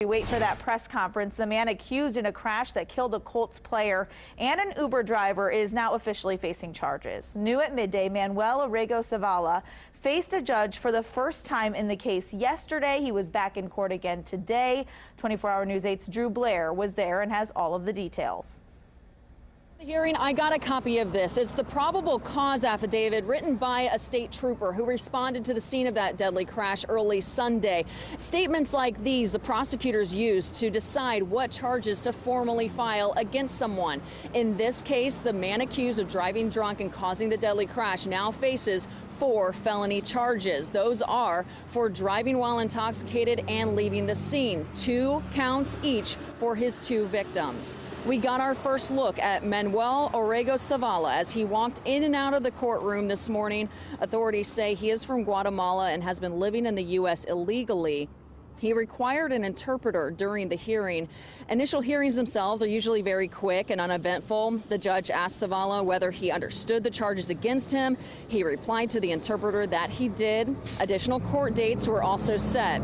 We wait for that press conference. The man accused in a crash that killed a Colts player and an Uber driver is now officially facing charges. New at midday, Manuel Orrego-Zavala faced a judge for the first time in the case yesterday. He was back in court again today. 24-Hour News 8's Drew Blair was there and has all of the details. The hearing, I got a copy of this. It's the probable cause affidavit written by a state trooper who responded to the scene of that deadly crash early Sunday. Statements like these the prosecutors used to decide what charges to formally file against someone. In this case, the man accused of driving drunk and causing the deadly crash now faces 4 felony charges. Those are for driving while intoxicated and leaving the scene. 2 counts each for his 2 victims. We got our first look at Manuel Orrego-Zavala as he walked in and out of the courtroom this morning. Authorities say he is from Guatemala and has been living in the U.S. illegally. He required an interpreter during the hearing. Initial hearings themselves are usually very quick and uneventful. The judge asked Zavala whether he understood the charges against him. He replied to the interpreter that he did. Additional court dates were also set.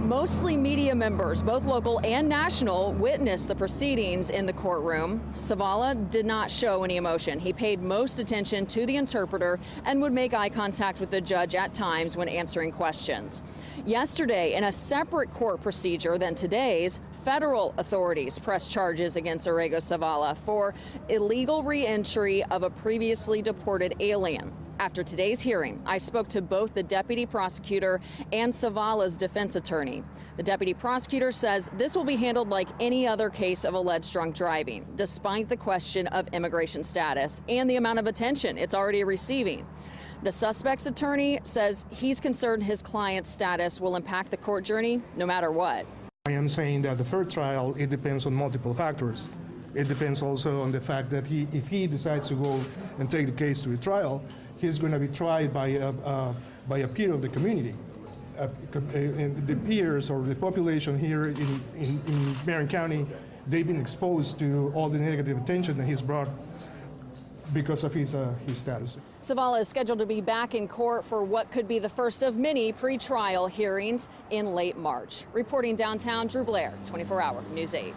Mostly media members, both local and national, witnessed the proceedings in the courtroom. Zavala did not show any emotion. He paid most attention to the interpreter and would make eye contact with the judge at times when answering questions. Yesterday, in a separate court procedure than today's, federal authorities pressed charges against Orrego-Zavala for illegal re-entry of a previously deported alien. After today's hearing, I spoke to both the deputy prosecutor and Zavala's defense attorney. The deputy prosecutor says this will be handled like any other case of alleged drunk driving, despite the question of immigration status and the amount of attention it's already receiving. The suspect's attorney says he's concerned his client's status will impact the court journey no matter what. I am saying that the first trial, it depends on multiple factors. It depends also on the fact that if he decides to go and take the case to a trial, he's going to be tried by a peer of the community. And the peers or the population here in Marin County, they've been exposed to all the negative attention that he's brought because of his status. Zavala is scheduled to be back in court for what could be the first of many pre-trial hearings in late March. Reporting downtown, Drew Blair, 24 Hour News 8.